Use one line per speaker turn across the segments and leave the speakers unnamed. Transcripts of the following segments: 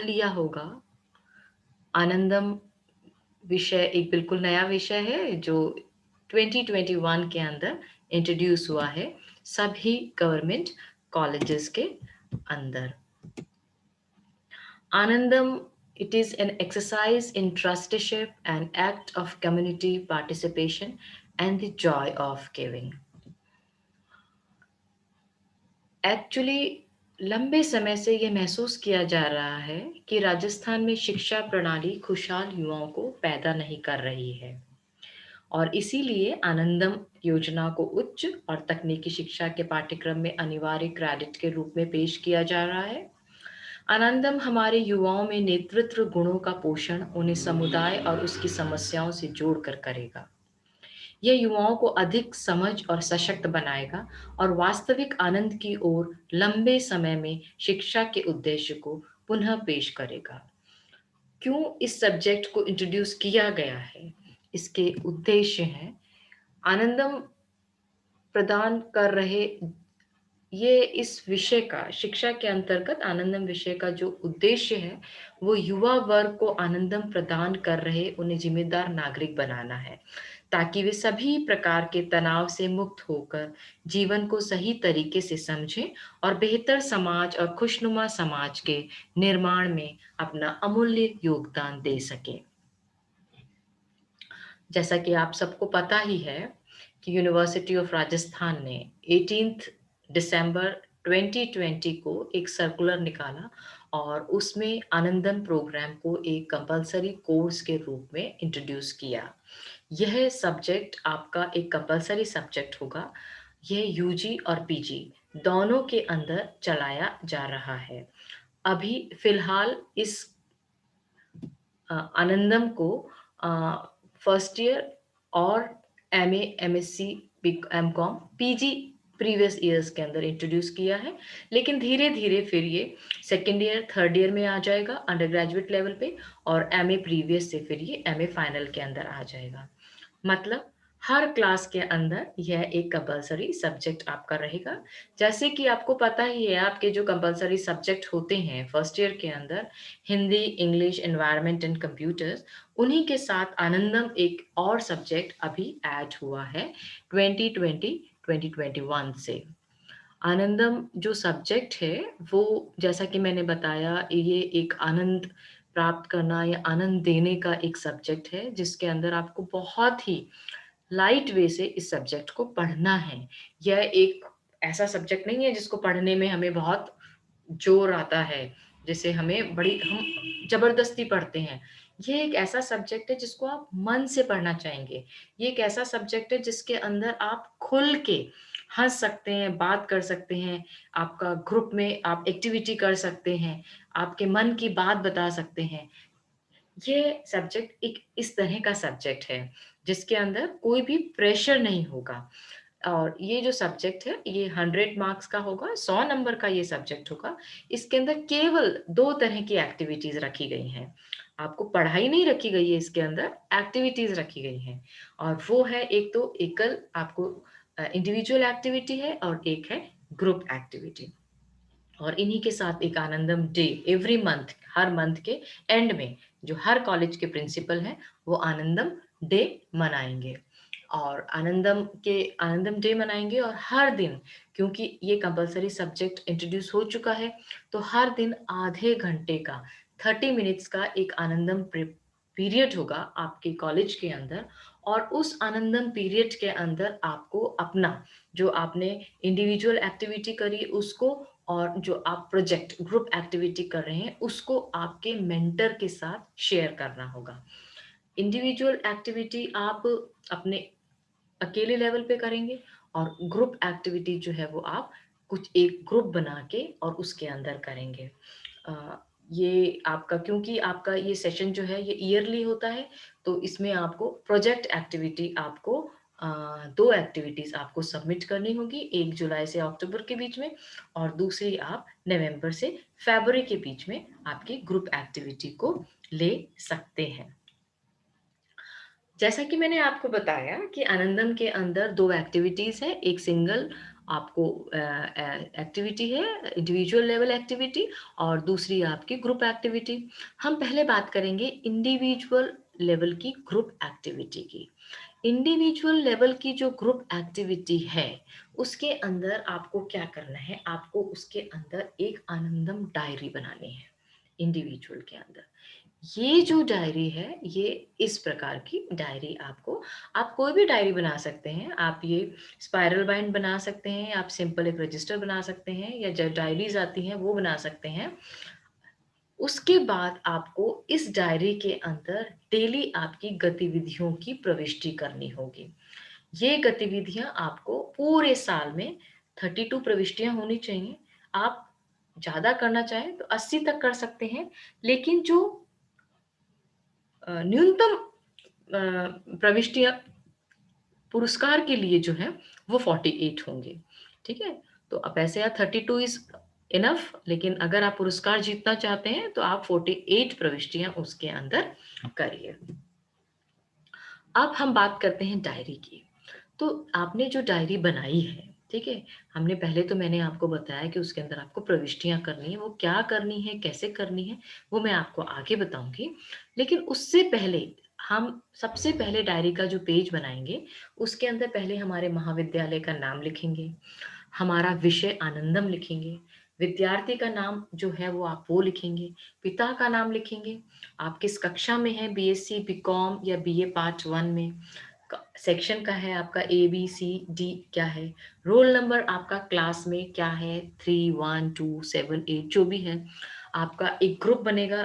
लिया होगा, आनंदम विषय एक बिल्कुल नया विषय है जो 2021 के अंदर इंट्रोड्यूस हुआ है सभी गवर्नमेंट कॉलेजेस के अंदर। Anandam, it is an exercise in trusteeship, an act of community participation, and the joy of giving. Actually लंबे समय से ये महसूस किया जा रहा है कि राजस्थान में शिक्षा प्रणाली खुशहाल युवाओं को पैदा नहीं कर रही है और इसीलिए आनंदम योजना को उच्च और तकनीकी शिक्षा के पाठ्यक्रम में अनिवार्य क्रेडिट के रूप में पेश किया जा रहा है। आनंदम हमारे युवाओं में नेतृत्व गुणों का पोषण उन्हें समुदाय और उसकी समस्याओं से जोड़कर करेगा। यह युवाओं को अधिक समझ और सशक्त बनाएगा और वास्तविक आनंद की ओर लंबे समय में शिक्षा के उद्देश्य को पुनः पेश करेगा। क्यों इस सब्जेक्ट को इंट्रोड्यूस किया गया है? इसके उद्देश्य हैं आनंदम प्रदान कर रहे ये इस विषय का शिक्षा के अंतर्गत आनंदम विषय का जो उद्देश्य है, वो युवा वर्ग को आनंदम प्रदान कर रहे उन्हें ज़िम्मेदार नागरिक बनाना है, ताकि वे सभी प्रकार के तनाव से मुक्त होकर जीवन को सही तरीके से समझें और बेहतर समाज और खुशनुमा समाज के निर्माण में अपना अमूल्य योगदान दे सकें। जैसा कि आप सबको पता ही है कि यूनिवर्सिटी ऑफ राजस्थान ने 18 दिसंबर 2020 को एक सर्कुलर निकाला और उसमें आनंदम प्रोग्राम को एक कंपल्सरी कोर्स के रूप में इंट्रोड्यूस किया। यह सब्जेक्ट आपका एक कंपल्सरी सब्जेक्ट होगा। यह यूजी और पीजी दोनों के अंदर चलाया जा रहा है। अभी फिलहाल इस आनंदम को फर्स्ट ईयर और MA, MSc, MCom, PG previous years के अंदर इंट्रोड्यूस किया है, लेकिन धीरे-धीरे फिर ये सेकंड ईयर, थर्ड ईयर में आ जाएगा अंडर ग्रेजुएट लेवल पे और एमए प्रीवियस से फिर ये एमए फाइनल के अंदर आ जाएगा। मतलब हर क्लास के अंदर यह एक कंपल्सरी सब्जेक्ट आपका रहेगा। जैसे कि आपको पता ही है आपके जो कंपल्सरी सब्जेक्ट होते हैं फर्स्ट ईयर के अंदर Hindi, English, environment and computers, उन्हीं के साथ आनंदम एक और सब्जेक्ट अभी ऐड हुआ है 2020-2021 से। आनंदम जो सब्जेक्ट है वो जैसा कि मैंने बताया ये एक आनंद प्राप्त करना या आनंद देने का एक सब्जेक्ट है जिसके अंदर आपको बहुत ही लाइट वे से इस सब्जेक्ट को पढ़ना है। यह एक ऐसा सब्जेक्ट नहीं है जिसको पढ़ने में हमें बहुत जोर आता है, जिसे हमें बड़ी हम ज़बरदस्ती पढ़ते हैं। ये एक ऐसा सब्जेक्ट है जिसको आप मन से पढ़ना चाहेंगे। ये एक ऐसा सब्जेक्ट है जिसके अंदर आप खुल के हँस सकते हैं, बात कर सकते हैं, आपका ग्रुप में आप एक्टिविटी कर सकते हैं, आपके मन की बात बता सकते हैं। ये सब्जेक्ट एक इस तरह का सब्जेक्ट है, जिसके अंदर कोई भी प्रेशर नहीं होगा और ये जो सब्जेक्ट है, ये 100 मार्क्स का होगा, 100 नंबर का ये सब्जेक्ट होगा। इसके अंदर केवल 2 तरह की एक्टिविटीज़ रखी गई हैं। आपको पढ़ाई नहीं रखी गई है इसके अंदर, एक्टिविटीज़ रखी गई हैं और वो है एक तो एकल आपको इंडिविजुअल एक्टिविटी है और एक है ग्रुप एक्टिविटी। और इन्हीं के साथ एक आनंदम डे एवरी मंथ हर मंथ के एंड में जो हर कॉलेज के प्रिंसिपल हैं वो आनंदम डे मनाएंगे और आनंदम डे मनाएंगे और हर दिन क्योंकि ये कंपलसरी सब्जेक्ट इंट्रोड्यूस हो चुका है तो हर दिन आधे घंटे का 30 मिनट्स का एक आनंदम पीरियड होगा आपके कॉलेज के अंदर और उस आनंदम पीरियड के अंदर आपको अपना जो आपने इंडिविजुअल एक्टिविटी करी उसको और जो आप प्रोजेक्ट ग्रुप एक्टिविटी कर रहे हैं उसको आपके मेंटर के साथ शेयर करना होगा। इंडिविजुअल एक्टिविटी आप अपने अकेले लेवल पे करेंगे और ग्रुप एक्टिविटी जो है वो आप कुछ एक ग्रुप बना के और उसके अंदर करेंगे। अ, ये आपका क्योंकि आपका ये सेशन जो है ये ईयरली होता है, तो इसमें आपको प्रोजेक्ट एक्टिविटी आपको 2 एक्टिविटीज़ आपको सबमिट करनी होगी, 1 जुलाई से अक्टूबर के बीच में और दूसरी आप नवंबर से फरवरी के बीच में आपकी ग्रुप एक्टिविटी को ले सकते हैं। जैसा कि मैंने आपको बताया कि आनंदम के अंदर 2 एक्टिविटीज़ हैं, एक सिंगल आपको एक्टिविटी है इंडिविजुअल लेवल एक्टिविटी और दूसरी आपकी ग्रुप एक्टिविटी। हम पहले बात करेंगे इंडिविजुअल लेवल की ग्रुप एक्टिविटी की। इंडिविजुअल लेवल की जो ग्रुप एक्टिविटी है, उसके अंदर आपको क्या करना है, आपको उसके अंदर एक आनंदम डायरी बनानी है इंडिविजुअल के अंदर। ये जो डायरी है, ये इस प्रकार की डायरी आपको आप कोई भी डायरी बना सकते हैं। आप ये स्पाइरल बाइंड बना सकते हैं, आप सिंपल एक रजिस्टर बना सकते हैं या जो डायरीज़ आती हैं वो बना सकते हैं। उसके बाद आपको इस डायरी के अंदर डेली आपकी गतिविधियों की प्रविष्टि करनी होगी। ये गतिविधियाँ आपको पूरे साल में 32 प्रविष्टियाँ होनी चाहिए। आप ज़्यादा करना चाहें तो 80 तक कर सकते हैं, लेकिन जो न्यूनतम प्रविष्टियाँ पुरस्कार के लिए जो है वो 48 होंगे, ठीक है? तो अब ऐसे यार 32 इज़ इनफ, लेकिन अगर आप पुरस्कार जीतना चाहते हैं तो आप 48 प्रविष्टियाँ उसके अंदर करिए। अब हम बात करते हैं डायरी की। तो आपने जो डायरी बनाई है, ठीक है? हमने पहले तो मैंने आपको बताया कि उसके अंदर आपको प्रविष्टियाँ करनी है, वो क्या करनी है, कैसे करनी है, वो मैं आपको आगे बताऊँगी। लेकिन उससे पहले हम सबसे पहले डायरी का जो पेज बनाएँगे, उसके अंदर पहले हमारे महाविद्यालय का नाम लिखेंगे, हमारा विषय आनंदम लिखेंगे, विद्यार्थी का नाम जो है वो आप वो लिखेंगे, पिता का नाम लिखेंगे, आप किस कक्षा में हैं, बीएससी, बीकॉम या बीए पार्ट 1 में, सेक्शन का है आपका ए बी सी डी क्या है, रोल नंबर आपका क्लास में क्या है, 3 1 2 7 8 जो भी है। आपका एक ग्रुप बनेगा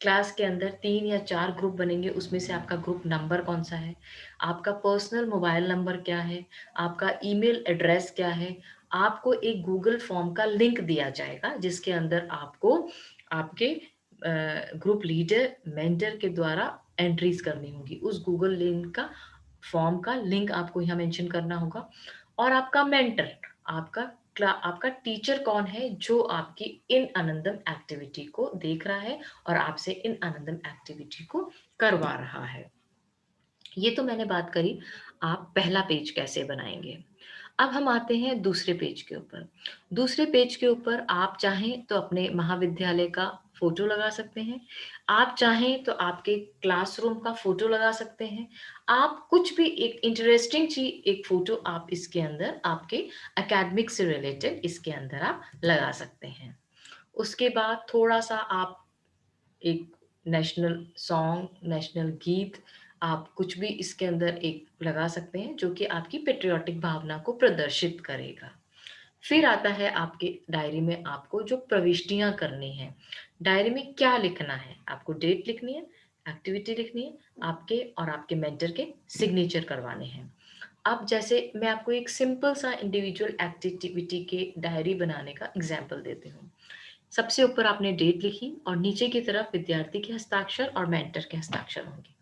क्लास के अंदर, 3 या 4 ग्रुप बनेंगे, उसमें से आपका ग्रुप नंबर कौन सा है, आपका पर्सनल मोबाइल नंबर क्या है, आपका ईमेल एड्रेस क्या है। आपको एक गूगल फॉर्म का लिंक दिया जाएगा जिसके अंदर आपको आपके ग्रुप लीडर मेंटर के द्वारा एंट्रीज करनी होगी। उस गूगल लिंक का फॉर्म का लिंक आपको यहाँ मेंशन करना होगा। और आपका मेंटर, आपका टीचर कौन है जो आपकी इन आनंदम एक्टिविटी को देख रहा है और आपसे इन आनंदम एक्टिविटी को करवा रहा है। ये तो मैंने बात करी आप पहला पेज कैसे बनाएंगे। अब हम आते हैं दूसरे पेज के ऊपर। दूसरे पेज के ऊपर आप चाहें तो अपने महाविद्यालय का फ़ोटो लगा सकते हैं। आप चाहें तो आपके क्लासरूम का फ़ोटो लगा सकते हैं। आप कुछ भी एक इंटरेस्टिंग एक फ़ोटो आप इसके अंदर आपके एकेडमिक से रिलेटेड इसके अंदर आप लगा सकते हैं। उसके बाद थोड़ा-सा आप एक नेशनल सॉन्ग, नेशनल गीत, आप कुछ भी इसके अंदर एक लगा सकते हैं जो कि आपकी पैट्रियोटिक भावना को प्रदर्शित करेगा। फिर आता है आपके डायरी में आपको जो प्रविष्टियाँ करनी हैं। डायरी में क्या लिखना है? आपको डेट लिखनी है, एक्टिविटी लिखनी है, आपके और आपके मेंटर के सिग्नेचर करवाने हैं। अब जैसे मैं आपको एक सिंपल सा इंडिविजुअल एक्टिविटी के डायरी बनाने का एग्ज़ाम्पल देती हूँ। सबसे ऊपर आपने डेट लिखी और नीचे की तरफ विद्यार्थी के हस्ताक्षर और मेंटर के हस्ताक्षर होंगे।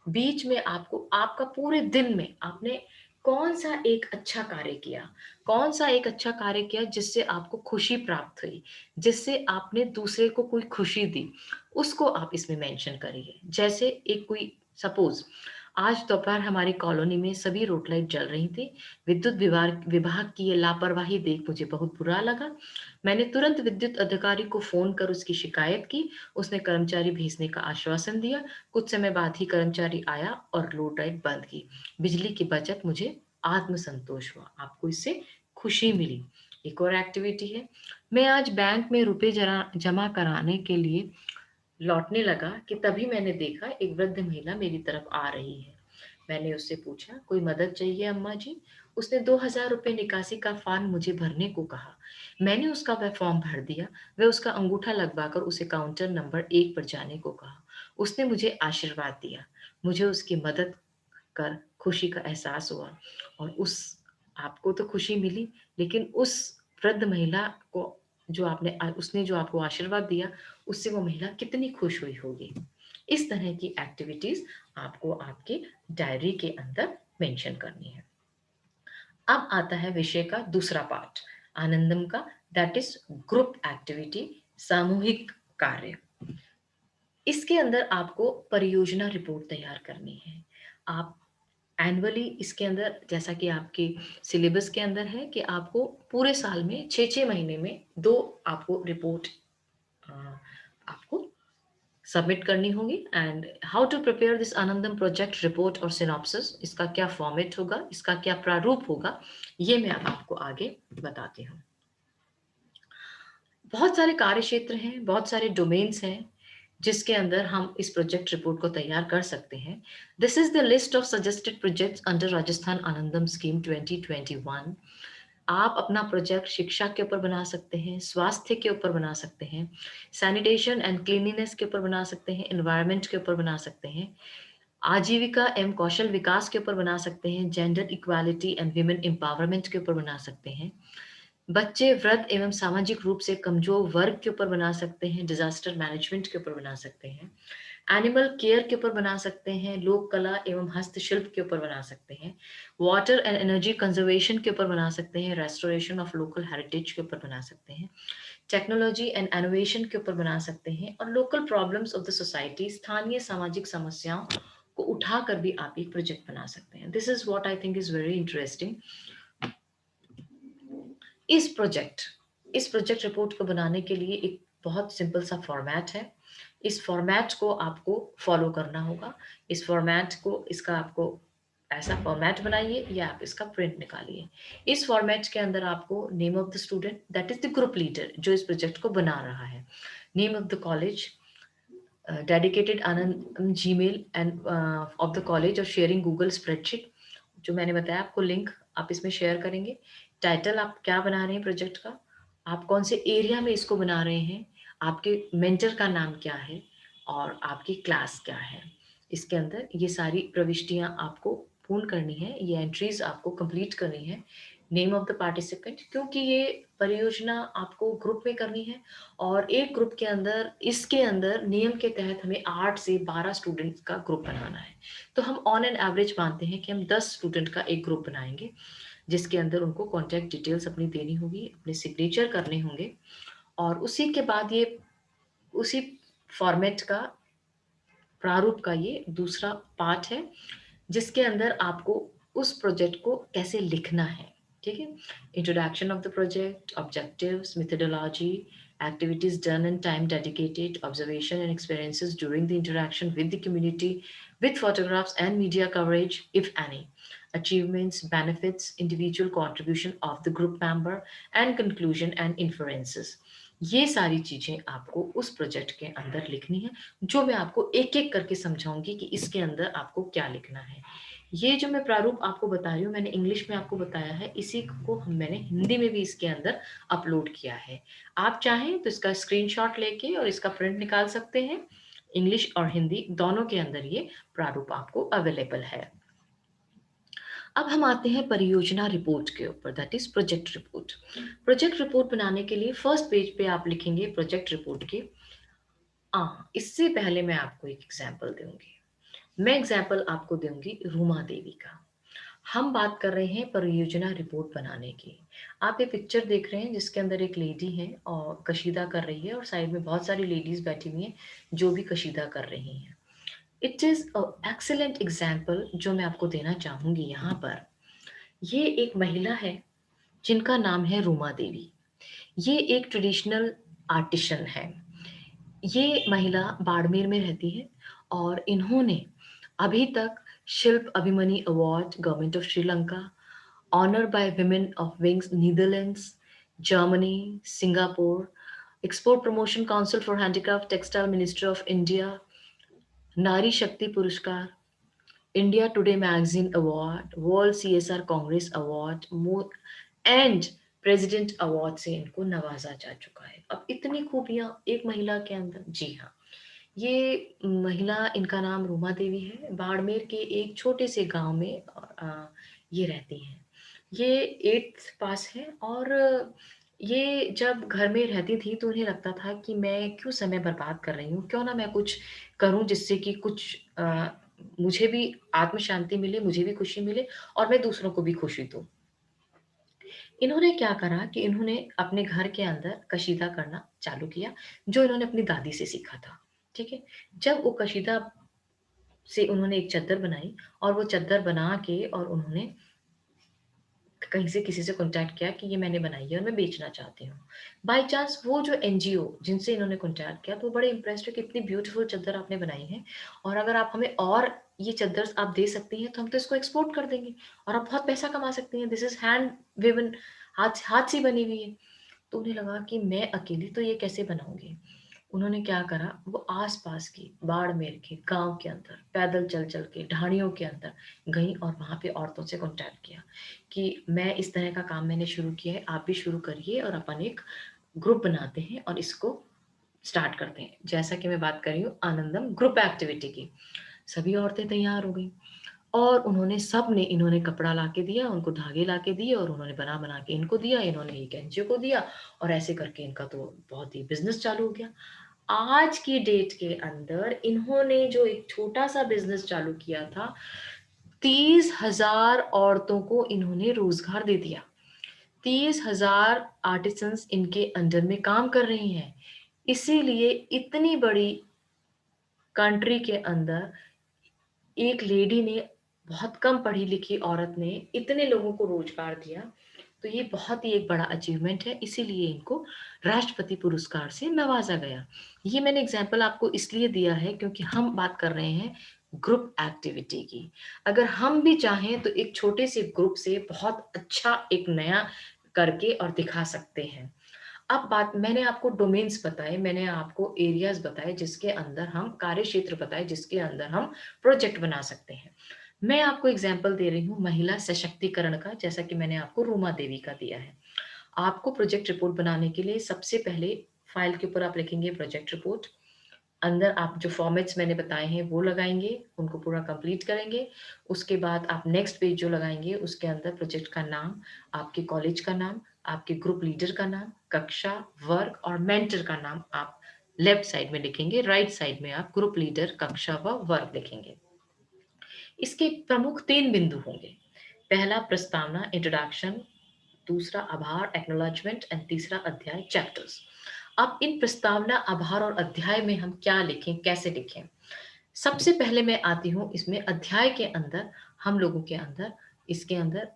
बीच में आपको आपका पूरे दिन में आपने कौन-सा एक अच्छा कार्य किया, कौन-सा एक अच्छा कार्य किया जिससे आपको खुशी प्राप्त हुई, जिससे आपने दूसरे को कोई खुशी दी, उसको आप इसमें मेंशन करिए। जैसे एक कोई सपोज़ आज दोपहर हमारी कॉलोनी में सभी रोड लाइट जल रही थी। विद्युत विभाग विभाग की ये लापरवाही देख मुझे बहुत बुरा लगा। मैंने तुरंत विद्युत अधिकारी को फ़ोन कर उसकी शिकायत की। उसने कर्मचारी भेजने का आश्वासन दिया। कुछ समय बाद ही कर्मचारी आया और लोड लाइट बंद की। बिजली की बचत मुझे आत्मसंतोष हुआ। आपको इससे खुशी मिली। एक और एक्टिविटी है, मैं आज बैंक में रुपए जमा कराने के लिए लौटने लगा कि तभी मैंने देखा एक वृद्ध महिला मेरी तरफ आ रही है। मैंने उससे पूछा, कोई मदद चाहिए अम्मा जी? उसने 2000 रुपए निकासी का फॉर्म मुझे भरने को कहा। मैंने उसका वह फॉर्म भर दिया। वह उसका अंगूठा लगवाकर उसे काउंटर नंबर 1 पर जाने को कहा। उसने मुझे आशीर्वाद दिया। मुझे उसकी मदद कर खुशी का एहसास हुआ और उस आपको तो खुशी मिली, लेकिन उस वृद्ध महिला को जो आपने उसने जो आपको आशीर्वाद दिया, उससे वो महिला कितनी खुश हुई होगी। इस तरह की एक्टिविटीज़ आपको आपकी डायरी के अंदर मेंशन करनी है। अब आता है विषय का दूसरा पार्ट, आनंदम का, दैट इज़ ग्रुप एक्टिविटी, सामूहिक कार्य। इसके अंदर आपको परियोजना रिपोर्ट तैयार करनी है। आप एनुअली इसके अंदर जैसा कि आपके सिलेबस के अंदर है कि आपको पूरे साल में 6-6 महीने में 2 आपको रिपोर्ट अ, आपको सबमिट करनी होगी। And how to prepare this Anandam project report और सिनॉप्सिस, इसका क्या फॉर्मेट होगा, इसका क्या प्रारूप होगा, ये मैं आपको आगे बताती हूँ। बहुत सारे कार्यक्षेत्र हैं, बहुत सारे डोमेन्स हैं, जिसके अंदर हम इस प्रोजेक्ट रिपोर्ट को तैयार कर सकते हैं। This is the list of suggested projects under Rajasthan Anandam scheme 2021। आप अपना प्रोजेक्ट शिक्षा के ऊपर बना सकते हैं, स्वास्थ्य के ऊपर बना सकते हैं, सैनिटेशन एंड क्लीनलीनेस के ऊपर बना सकते हैं, एनवायरनमेंट के ऊपर बना सकते हैं, आजीविका एवं कौशल विकास के ऊपर बना सकते हैं, gender equality and women empowerment के ऊपर बना सकते हैं, बच्चे, वृद्ध एवं सामाजिक रूप से कमजोर वर्ग के ऊपर बना सकते हैं, डिजास्टर मैनेजमेंट के ऊपर बना सकते हैं, एनिमल केयर के ऊपर बना सकते हैं, लोक कला एवं हस्तशिल्प के ऊपर बना सकते हैं, वाटर एंड एनर्जी कंजर्वेशन के ऊपर बना सकते हैं, रेस्टोरेशन ऑफ लोकल हेरिटेज के ऊपर बना सकते हैं, टेक्नोलॉजी एंड इनोवेशन के ऊपर बना सकते हैं, और local problems of the society, स्थानीय सामाजिक समस्याओं को उठाकर भी आप एक प्रोजेक्ट बना सकते हैं। This is what I think is very interesting. इस प्रोजेक्ट इस प्रोजेक्ट रिपोर्ट को बनाने के लिए एक बहुत सिंपल सा फॉर्मेट है। इस फॉर्मेट को आपको फॉलो करना होगा। इस फॉर्मेट को इसका आपको ऐसा फॉर्मेट बनाइए या आप इसका प्रिंट निकालिए। इस फॉर्मेट के अंदर आपको name of the student, that is the group leader जो इस प्रोजेक्ट को बना रहा है, name of the college, dedicated Anand Gmail end of the college और शेयरिंग गूगल स्प्रेडशीट, जो मैंने बताया आपको लिंक आप इसमें शेयर करेंगे। टाइटल आप क्या बना रहे हैं प्रोजेक्ट का, आप कौन से एरिया में इसको बना रहे हैं, आपके मेंटर का नाम क्या है और आपकी क्लास क्या है। इसके अंदर ये सारी प्रविष्टियां आपको पूर्ण करनी है, ये एंट्रीज आपको कंप्लीट करनी है। नेम ऑफ द पार्टिसिपेंट, क्योंकि ये परियोजना आपको ग्रुप में करनी है और एक ग्रुप के अंदर इसके अंदर नियम के तहत हमें 8 से 12 स्टूडेंट्स का ग्रुप बनाना है। तो हम ऑन एन एवरेज मानते हैं कि हम 10 स्टूडेंट का एक ग्रुप बनाएंगे, जिसके अंदर उनको कॉन्टैक्ट डिटेल्स अपनी देनी होगी, अपने सिग्नेचर करने होंगे, और उसी के बाद ये उसी फॉर्मेट का प्रारूप का ये दूसरा पार्ट है, जिसके अंदर आपको उस प्रोजेक्ट को कैसे लिखना है। ठीक है, introduction of the project, objectives, methodology, activities done and time dedicated, observation and experiences during the interaction with the community, with photographs and media coverage, if any, achievements, benefits, individual contribution of the group member, and conclusion and inferences। ये सारी चीजें आपको उस project के अंदर लिखनी है, जो मैं आपको एक एक करके समझाऊंगी कि इसके अंदर आपको क्या लिखना है। ये जो मैं प्रारूप आपको बता रही हूँ, मैंने इंग्लिश में आपको बताया है, इसी को मैंने हिंदी में भी इसके अंदर अपलोड किया है। आप चाहें तो इसका स्क्रीनशॉट लेके और इसका प्रिंट निकाल सकते हैं। इंग्लिश और हिंदी दोनों के अंदर ये प्रारूप आपको अवेलेबल है। अब हम आते हैं परियोजना रिपोर्ट के ऊपर, that is project report. Project report बनाने के लिए फर्स्ट पेज पे आप लिखेंगे प्रोजेक्ट रिपोर्ट के। इससे पहले मैं आपको एक एग्जाम्पल दूंगी। मैं एग्जाम्पल आपको दूंगी रूमा देवी का। हम बात कर रहे हैं परियोजना रिपोर्ट बनाने की। आप ये पिक्चर देख रहे हैं जिसके अंदर एक लेडी है और कशीदा कर रही है, और साइड में बहुत सारी लेडीज बैठी हुई हैं जो भी कशीदा कर रही हैं। It is a excellent example जो मैं आपको देना चाहूंगी यहाँ पर। ये एक महिला है जिनका नाम है रूमा देवी। ये एक ट्रेडिशनल आर्टिशन है। ये महिला बाड़मेर में रहती है और इन्होंने अभी तक Shilpa Abhimani award government of Sri Lanka, honour by women of wings Netherlands, Germany, Singapore, export promotion council for handicraft textile ministry of India, Nari Shakti Puraskar, India Today magazine award, world CSR congress award and president award से इनको नवाजा जा चुका है। अब इतनी खूबियां एक महिला के अंदर। जी हाँ, ये महिला, इनका नाम रूमा देवी है, बाड़मेर के एक छोटे से गांव में ये रहती हैं। ये 8th पास है, और ये जब घर में रहती थी तो उन्हें लगता था कि मैं क्यों समय बर्बाद कर रही हूँ, क्यों ना मैं कुछ करूँ जिससे कि कुछ मुझे भी आत्म शांति मिले, मुझे भी खुशी मिले और मैं दूसरों को भी खुशी दूँ। इन्होंने क्या करा कि इन्होंने अपने घर के अंदर कशीदा करना चालू किया, जो इन्होंने अपनी दादी से सीखा था। ठीक है? जब वो कशीदा से उन्होंने एक चद्दर बनाई और वो चद्दर बना के और उन्होंने कहीं से किसी से कॉन्टैक्ट किया कि ये मैंने बनाई है और मैं बेचना चाहती हूँ। बाय चांस वो जो एनजीओ जिनसे इन्होंने कॉन्टैक्ट किया तो वो बड़े इम्प्रेस्ड है कि इतनी ब्यूटीफुल चद्दर आपने बनाई है और अगर आप हमें और ये चद्दर आप दे सकती हैं तो हम तो इसको एक्सपोर्ट कर देंगे और आप बहुत पैसा कमा सकती हैं। दिस इज़ हैंड वीवन, हाथ हाथ से बनी हुई है। तो उन्हें लगा कि मैं अकेली तो ये कैसे बनाऊँगी? उन्होंने क्या करा, वो आस-पास की बाड़मेर के गाँव के अंदर पैदल चल-चल के ढाणियों के अंदर गईं और वहाँ पे औरतों से कॉन्टैक्ट किया कि मैं इस तरह का काम मैंने शुरू किया है, आप भी शुरू करिए और अपन एक ग्रुप बनाते हैं और इसको स्टार्ट करते हैं। जैसा कि मैं बात कर रही हूँ आनंदम ग्रुप एक्टिविटी की। सभी औरतें तैयार हो गईं और उन्होंने सबने इन्होंने कपड़ा लाके दिया, उनको धागे लाके दिए और उन्होंने बना-बना के इनको दिया, इन्होंने एक एनजीओ को दिया और ऐसे करके इनका तो बहुत ही बिज़नेस चालू हो गया। आज की डेट के अंदर इन्होंने जो एक छोटा-सा बिज़नेस चालू किया था, 30,000 औरतों को इन्होंने रोज़गार दे दिया। 30,000 आर्टिसन्स इनके अंडर में काम कर रही हैं। इसीलिए इतनी बड़ी कंट्री के अंदर एक लेडी ने, बहुत कम पढ़ी-लिखी औरत ने इतने लोगों को रोज़गार दिया, तो ये बहुत ही एक बड़ा अचीवमेंट है, इसीलिए इनको राष्ट्रपति पुरस्कार से नवाज़ा गया। ये मैंने एग्ज़ाम्पल आपको इसलिए दिया है क्योंकि हम बात कर रहे हैं ग्रुप एक्टिविटी की। अगर हम भी चाहें तो एक छोटे से ग्रुप से बहुत अच्छा एक नया करके और दिखा सकते हैं। अब बात मैंने आपको डोमेन्स बताए, मैंने आपको एरियाज़ बताए जिसके अंदर हम कार्यक्षेत्र बताए जिसके अंदर हम प्रोजेक्ट बना सकते हैं। मैं आपको एग्ज़ाम्पल दे रही हूँ महिला सशक्तिकरण का, जैसा कि मैंने आपको रूमा देवी का दिया है। आपको प्रोजेक्ट रिपोर्ट बनाने के लिए सबसे पहले फ़ाइल के ऊपर आप लिखेंगे प्रोजेक्ट रिपोर्ट। अंदर आप जो फॉर्मेट्स मैंने बताए हैं वो लगाएँगे, उनको पूरा कंप्लीट करेंगे। उसके बाद आप नेक्स्ट पेज जो लगाएँगे उसके अंदर प्रोजेक्ट का नाम, आपके कॉलेज का नाम, आपके ग्रुप लीडर का नाम, कक्षा, वर्ग और मेंटर का नाम आप लेफ्ट साइड में लिखेंगे, राइट साइड में आप ग्रुप लीडर, कक्षा व वर्ग लिखेंगे। इसके प्रमुख 3 बिंदु होंगे। पहला प्रस्तावना इंट्रोडक्शन, दूसरा आभार एक्नॉलेजमेंट एंड तीसरा अध्याय चैप्टर्स। अब इन प्रस्तावना, आभार और अध्याय में हम क्या लिखें, कैसे लिखें? सबसे पहले मैं आती हूँ इसमें अध्याय के अंदर हम लोगों के अंदर इसके अंदर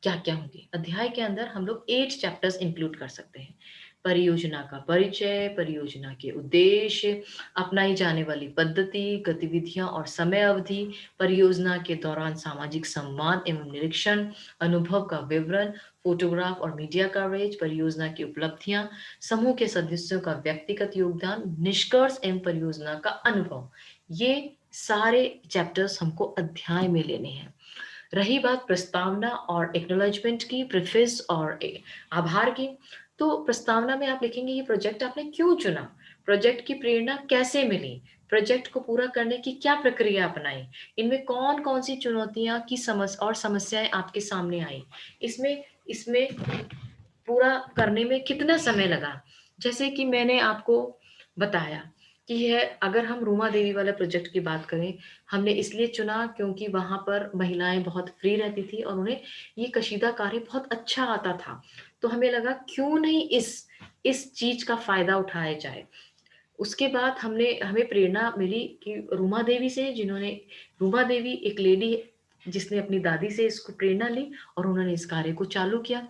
क्या-क्या होंगे? अध्याय के अंदर हम लोग 8 चैप्टर्स इंक्लूड कर सकते हैं। परियोजना का परिचय, परियोजना के उद्देश्य, अपनाई जाने वाली पद्धति, गतिविधियाँ और समय अवधि, परियोजना के दौरान सामाजिक संवाद एवं निरीक्षण, अनुभव का विवरण, फोटोग्राफ और मीडिया कवरेज, परियोजना की उपलब्धियाँ, समूह के सदस्यों का व्यक्तिगत योगदान, निष्कर्ष एवं परियोजना का अनुभव। ये सारे चैप्टर्स हमको अध्याय में लेने हैं। रही बात प्रस्तावना और एक्नॉलेजमेंट की, प्रेफ़ेस और आभार की, तो प्रस्तावना में आप लिखेंगे ये प्रोजेक्ट आपने क्यों चुना? प्रोजेक्ट की प्रेरणा कैसे मिली? प्रोजेक्ट को पूरा करने की क्या प्रक्रिया अपनाई? इनमें कौन-कौन सी चुनौतियाँ की समस्याएँ आपके सामने आई? इसमें इसमें पूरा करने में कितना समय लगा? जैसे कि मैंने आपको बताया कि यह अगर हम रूमा देवी वाला प्रोजेक्ट की बात करें, हमने इसलिए चुना क्योंकि वहाँ पर महिलाएँ बहुत फ्री रहती थी और उन्हें ये कशीदा कार्य बहुत अच्छा आता था। तो हमें लगा क्यों नहीं इस चीज़ का फ़ायदा उठाया जाए। उसके बाद हमें प्रेरणा मिली कि रूमा देवी से, जिन्होंने रूमा देवी एक लेडी जिसने अपनी दादी से इसको प्रेरणा ली और उन्होंने इस कार्य को चालू किया।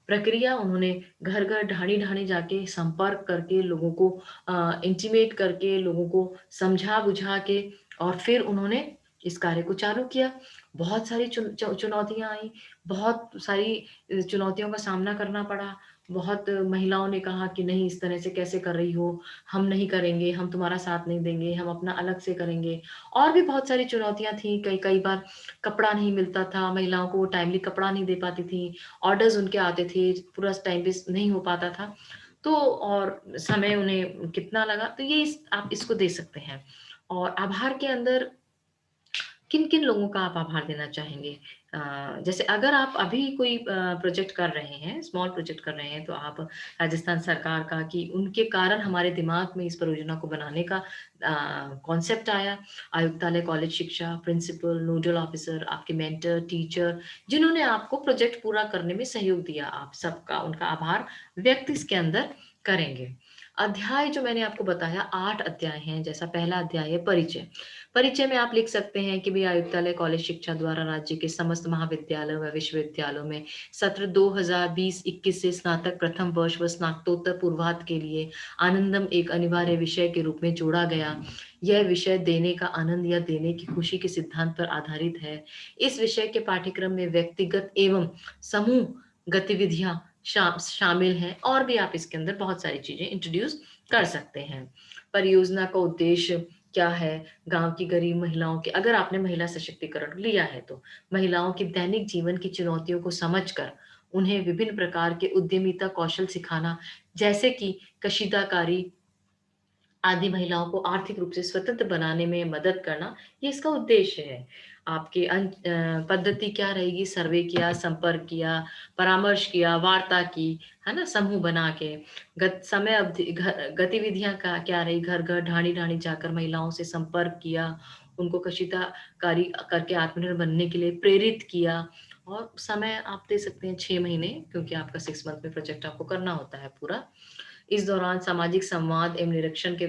प्रक्रिया उन्होंने घर-घर, ढाणी-ढाणी जाके संपर्क करके लोगों को इंटीमेट करके लोगों को समझा-बुझा के और फिर उन्होंने इस कार्य को चालू किया। बहुत सारी चुनौतियाँ आई, बहुत सारी चुनौतियों का सामना करना पड़ा। बहुत महिलाओं ने कहा कि नहीं इस तरह से कैसे कर रही हो? हम नहीं करेंगे, हम तुम्हारा साथ नहीं देंगे, हम अपना अलग से करेंगे। और भी बहुत सारी चुनौतियाँ थी, कई कई बार कपड़ा नहीं मिलता था, महिलाओं को वो टाइमली कपड़ा नहीं दे पाती थी, ऑर्डर्स उनके आते थे, पूरा टाइम पे नहीं हो पाता था। तो और समय उन्हें कितना लगा, तो ये आप इसको दे सकते हैं। और आभार के अंदर किन-किन लोगों का आप आभार देना चाहेंगे? जैसे अगर आप अभी कोई प्रोजेक्ट कर रहे हैं, स्मॉल प्रोजेक्ट कर रहे हैं, तो आप राजस्थान सरकार का कि उनके कारण हमारे दिमाग में इस परियोजना को बनाने का कॉन्सेप्ट आया। आयुक्तालय कॉलेज शिक्षा, प्रिंसिपल, नोडल ऑफिसर, आपके मेंटर, टीचर, जिन्होंने आपको प्रोजेक्ट पूरा करने में सहयोग दिया, आप सबका उनका आभार व्यक्त इसके अंदर करेंगे। अध्याय जो मैंने आपको बताया 8 अध्याय हैं, जैसा पहला अध्याय है परिचय। परिचय में आप लिख सकते हैं कि भई आयुक्तालय कॉलेज शिक्षा द्वारा राज्य के समस्त महाविद्यालयों व विश्वविद्यालयों में सत्र 2020-21 से स्नातक प्रथम वर्ष व स्नातकोत्तर पूर्वाध के लिए आनंदम एक अनिवार्य विषय के रूप में जोड़ा गया। यह विषय देने का आनंद या देने की खुशी के सिद्धांत पर आधारित है। इस विषय के पाठ्यक्रम में व्यक्तिगत एवं समूह गतिविधियाँ शामिल हैं और भी आप इसके अंदर बहुत सारी चीज़ें इंट्रोड्यूस कर सकते हैं। परियोजना का उद्देश्य क्या है? गाँव की गरीब महिलाओं के अगर आपने महिला सशक्तिकरण लिया है तो, महिलाओं की दैनिक जीवन की चुनौतियों को समझकर, उन्हें विभिन्न प्रकार के उद्यमिता कौशल सिखाना, जैसे कि कशीदाकारी आदि महिलाओं को आर्थिक रूप से स्वतंत्र बनाने में मदद करना, ये इसका उद्देश्य है। आपकी पद्धति क्या रहेगी? सर्वे किया, संपर्क किया, परामर्श किया, वार्ता की, है ना? समूह बना के, समय अवधि गतिविधियाँ का क्या रही? घर-घर, ढाणी-ढाणी जाकर महिलाओं से संपर्क किया, उनको कशीदाकारी करके आत्मनिर्भर बनने के लिए प्रेरित किया और समय आप दे सकते हैं 6 महीने क्योंकि आपका 6 मंथ में प्रोजेक्ट आपको करना होता है पूरा। इस दौरान सामाजिक संवाद एवं निरीक्षण के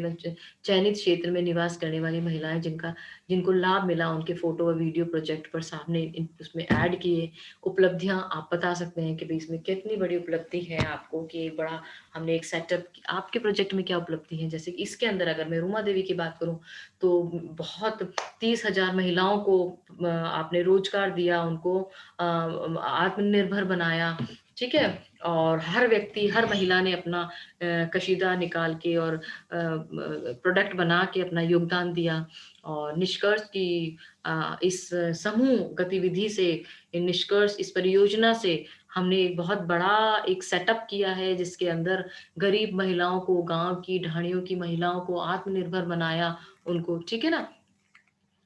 चयनित क्षेत्र में निवास करने वाली महिलाएं जिनको लाभ मिला उनके फोटो और वीडियो प्रोजेक्ट पर सामने उसमें ऐड किए उपलब्धियां आप बता सकते हैं कि भाई इसमें कितनी बड़ी उपलब्धि है आपको कि बड़ा हमने एक सेटअप आपके प्रोजेक्ट में क्या उपलब्धि है जैसे कि इसके अंदर अगर मैं रूमा देवी की बात करूं तो बहुत 30,000 महिलाओं को आपने रोजगार दिया उनको आत्मनिर्भर बनाया ठीक है और हर व्यक्ति हर महिला ने अपना कशीदा निकाल के और प्रोडक्ट बना के अपना योगदान दिया और निष्कर्ष की इस समूह गतिविधि से निष्कर्ष इस परियोजना से हमने एक बहुत बड़ा एक सेटअप किया है जिसके अंदर गरीब महिलाओं को गांव की ढाणियों की महिलाओं को आत्मनिर्भर बनाया उनको ठीक है ना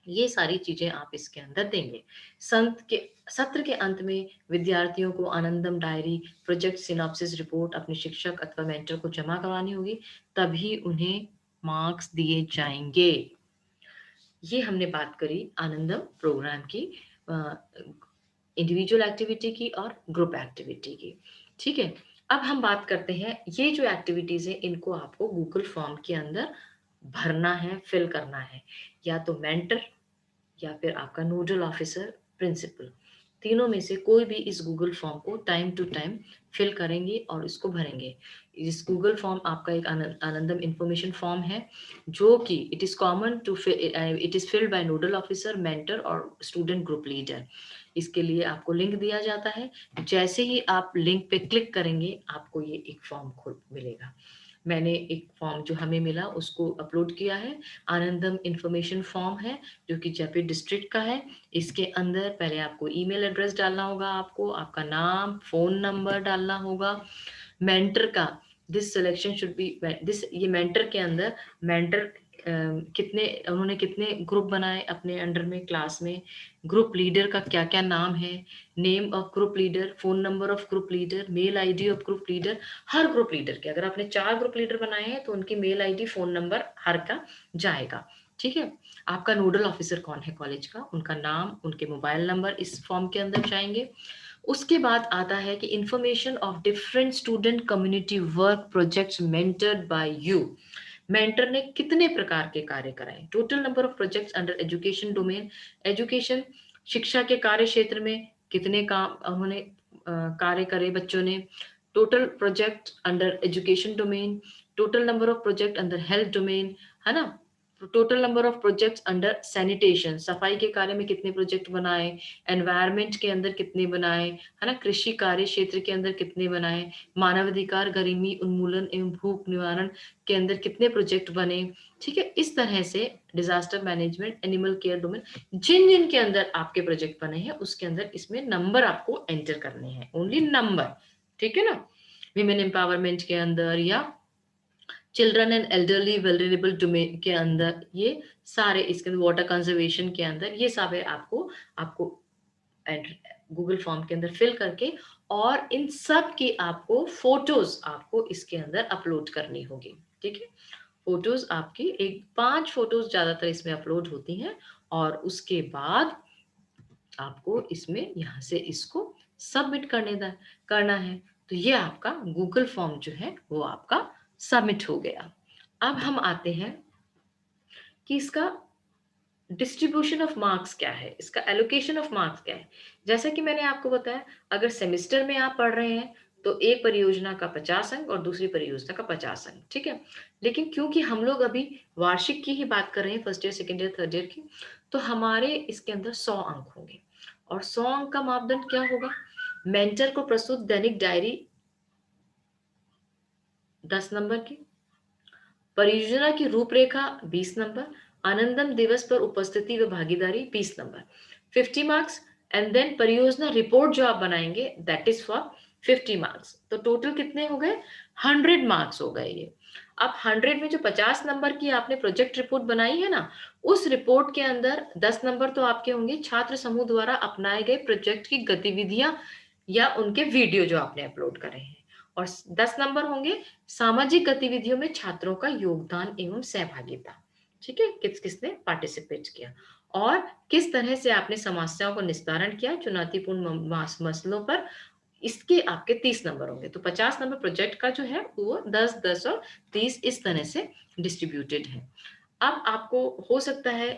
ये सारी चीजें आप इसके अंदर देंगे संत के सत्र के अंत में विद्यार्थियों को आनंदम डायरी प्रोजेक्ट सिनॉप्सिस रिपोर्ट अपने शिक्षक अथवा मेंटर को जमा करवानी होगी तभी उन्हें मार्क्स दिए जाएंगे ये हमने बात करी आनंदम प्रोग्राम की इंडिविजुअल एक्टिविटी की और ग्रुप एक्टिविटी की ठीक है अब हम बात करते हैं ये जो एक्टिविटीज है इनको आपको गूगल फॉर्म के अंदर भरना है फिल करना है या तो मेंटर या फिर आपका नोडल ऑफिसर प्रिंसिपल तीनों में से कोई भी इस गूगल फॉर्म को टाइम टू टाइम फिल करेंगे और इसको भरेंगे इस गूगल फॉर्म आपका एक आनंदम इंफॉर्मेशन फॉर्म है जो कि it is common to it is filled by nodal officer mentor और स्टूडेंट ग्रुप लीडर इसके लिए आपको लिंक दिया जाता है जैसे ही आप लिंक पे क्लिक करेंगे आपको ये एक फॉर्म खुद मिलेगा मैंने एक फॉर्म जो हमें मिला उसको अपलोड किया है आनंदम इंफॉर्मेशन फॉर्म है जो कि जयपुर डिस्ट्रिक्ट का है इसके अंदर पहले आपको ईमेल एड्रेस डालना होगा आपको आपका नाम फोन नंबर डालना होगा मेंटर का this selection should be this ये मेंटर के अंदर मेंटर कितने उन्होंने कितने ग्रुप बनाए अपने अंडर में क्लास में ग्रुप लीडर का क्या क्या नाम है name of group leader phone number of group leader mail ID of group leader हर ग्रुप लीडर के अगर आपने 4 ग्रुप लीडर बनाए हैं तो उनकी मेल आईडी फोन नंबर हर का जाएगा ठीक है आपका नोडल ऑफिसर कौन है कॉलेज का उनका नाम उनके मोबाइल नंबर इस फॉर्म के अंदर जाएंगे उसके बाद आता है कि information of different student community work projects mentored by you mentor ने कितने प्रकार के कार्य कराए total number of projects under education domain education शिक्षा के कार्य क्षेत्र में कितने काम उन्होंने कार्य करे बच्चों ने total project under education domain total number of project under health domain है ना total number of projects under sanitation सफाई के कार्य में कितने प्रोजेक्ट बनाए एनवायरमेंट के अंदर कितने बनाए है ना कृषि कार्य क्षेत्र के अंदर कितने बनाए मानवाधिकार गरीबी उन्मूलन एवं भूख निवारण के अंदर कितने प्रोजेक्ट बने ठीक है इस तरह से disaster management animal care domain जिन जिन के अंदर आपके प्रोजेक्ट बने हैं उसके अंदर इसमें नंबर आपको एंटर करने हैं ओनली नंबर ठीक है ना विमेन एम्पावरमेंट के अंदर या चिल्ड्रन एंड एल्डरली वेलरेबल डोमेन के अंदर ये सारे इसके अंदर वाटर कंजर्वेशन के अंदर ये सारे आपको आपको गूगल फॉर्म के अंदर फिल करके और इन सब की आपको फोटोज आपको इसके अंदर अपलोड करनी होगी ठीक है फोटोज आपकी एक 5 फोटोज ज्यादातर इसमें अपलोड होती हैं और उसके बाद आपको इसमें यहाँ से इसको सबमिट करना है तो ये आपका गूगल फॉर्म जो है वो आपका सबमिट हो गया। अब हम आते हैं कि इसका डिस्ट्रीब्यूशन ऑफ मार्क्स क्या है, इसका एलोकेशन ऑफ मार्क्स क्या है। जैसा कि मैंने आपको बताया, अगर सेमेस्टर में आप पढ़ रहे हैं तो एक परियोजना का 50 अंक और दूसरी परियोजना का 50 अंक, ठीक है। लेकिन क्योंकि हम लोग अभी वार्षिक की ही बात कर रहे हैं, first year, second year, third year की, तो हमारे इसके अंदर 100 अंक होंगे। और 100 अंक का मापदंड क्या होगा? मेंटर को प्रस्तुत दैनिक डायरी 10 नंबर की, परियोजना की रूपरेखा 20 नंबर, आनंदम दिवस पर उपस्थिति व भागीदारी 20 नंबर, 50 मार्क्स। एंड देन परियोजना रिपोर्ट जो आप बनाएंगे दैट इज फॉर 50 मार्क्स। तो टोटल कितने हो गए? 100 मार्क्स हो गए ये। अब 100 में जो 50 नंबर की आपने प्रोजेक्ट रिपोर्ट बनाई है ना, उस रिपोर्ट के अंदर 10 नंबर तो आपके होंगे छात्र समूह द्वारा अपनाए गए प्रोजेक्ट की गतिविधियां या उनके वीडियो जो आपने अपलोड करे हैं, और 10 नंबर होंगे सामाजिक गतिविधियों में छात्रों का योगदान एवं सहभागिता। ठीक है, किस किसने पार्टिसिपेट किया और किस तरह से आपने समस्याओं को निस्तारण किया चुनौतीपूर्ण मसलों पर, इसके आपके 30 नंबर होंगे। तो 50 नंबर प्रोजेक्ट का जो है वो 10 10 और 30 इस तरह से डिस्ट्रीब्यूटेड है। अब आपको हो सकता है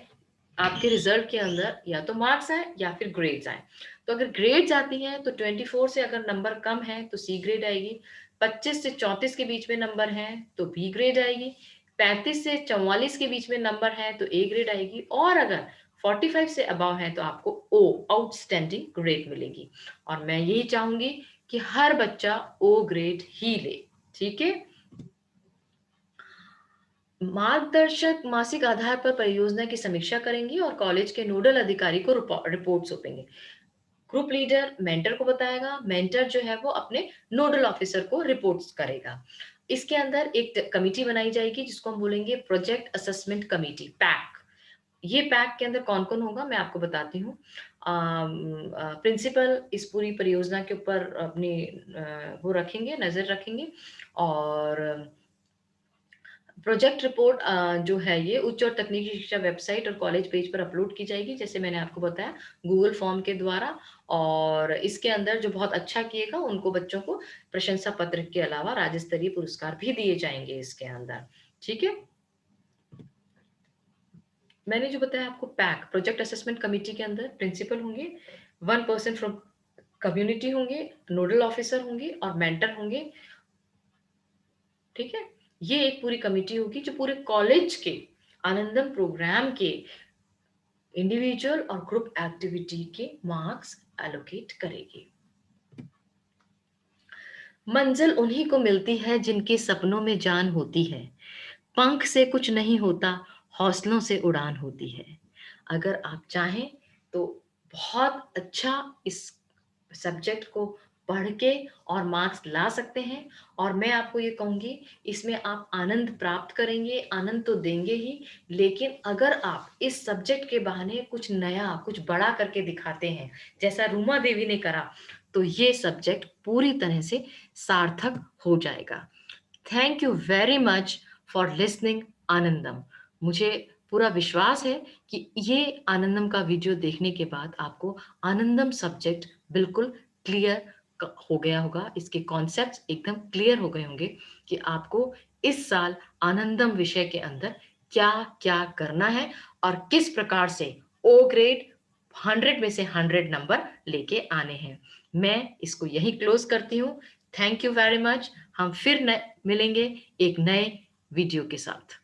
आपके रिजल्ट के अंदर या तो मार्क्स आए या फिर ग्रेड्स आए। तो अगर ग्रेड्स आती हैं तो 24 से अगर नंबर कम है तो सी ग्रेड आएगी, 25 से 34 के बीच में नंबर है तो बी ग्रेड आएगी, 35 से 44 के बीच में नंबर है तो ए ग्रेड आएगी, और अगर 45 से अबव है तो आपको ओ आउटस्टैंडिंग ग्रेड मिलेगी। और मैं यही चाहूंगी कि हर बच्चा ओ ग्रेड ही ले। ठीक है। मार्गदर्शक मासिक आधार पर परियोजना की समीक्षा करेंगे और कॉलेज के नोडल अधिकारी को रिपोर्ट सौंपेंगे। ग्रुप लीडर मेंटर को बताएगा, मेंटर जो है वो अपने नोडल ऑफिसर को रिपोर्ट्स करेगा। इसके अंदर एक कमिटी बनाई जाएगी जिसको हम बोलेंगे प्रोजेक्ट असेसमेंट कमिटी, पैक। ये पैक के अंदर कौन कौन होगा मैं आपको बताती हूँ। प्रिंसिपल इस पूरी परियोजना के ऊपर अपनी वो रखेंगे, नजर रखेंगे। और प्रोजेक्ट रिपोर्ट जो है ये उच्च और तकनीकी शिक्षा वेबसाइट और कॉलेज पेज पर अपलोड की जाएगी, जैसे मैंने आपको बताया गूगल फॉर्म के द्वारा। और इसके अंदर जो बहुत अच्छा किएगा उनको बच्चों को प्रशंसा पत्र के अलावा राज्य स्तरीय पुरस्कार भी दिए जाएंगे इसके अंदर। ठीक है। मैंने जो बताया आपको पैक प्रोजेक्ट असेसमेंट कमेटी के अंदर प्रिंसिपल होंगे, 1 पर्सन फ्रॉम कम्युनिटी होंगे, नोडल ऑफिसर होंगे और मेंटर होंगे। ठीक है। ये एक पूरी कमेटी होगी जो पूरे कॉलेज के आनंदम प्रोग्राम के इंडिविजुअल और ग्रुप एक्टिविटी के मार्क्स एलोकेट करेगी। मंजिल उन्हीं को मिलती है जिनके सपनों में जान होती है, पंख से कुछ नहीं होता, हौसलों से उड़ान होती है। अगर आप चाहें तो बहुत अच्छा इस सब्जेक्ट को पढ़ के और मार्क्स ला सकते हैं। और मैं आपको ये कहूँगी इसमें आप आनंद प्राप्त करेंगे, आनंद तो देंगे ही, लेकिन अगर आप इस सब्जेक्ट के बहाने कुछ नया कुछ बड़ा करके दिखाते हैं जैसा रूमा देवी ने करा, तो ये सब्जेक्ट पूरी तरह से सार्थक हो जाएगा। Thank you very much for listening Anandam. मुझे पूरा विश्वास है कि ये आनंदम का वीडियो देखने के बाद आपको आनंदम सब्जेक्ट बिल्कुल क्लियर हो गया होगा, इसके कॉन्सेप्ट्स एकदम क्लियर हो गए होंगे कि आपको इस साल आनंदम विषय के अंदर क्या क्या करना है और किस प्रकार से ओ ग्रेड 100 में से 100 नंबर लेके आने हैं। मैं इसको यही क्लोज करती हूँ। Thank you very much. हम फिर मिलेंगे एक नए वीडियो के साथ।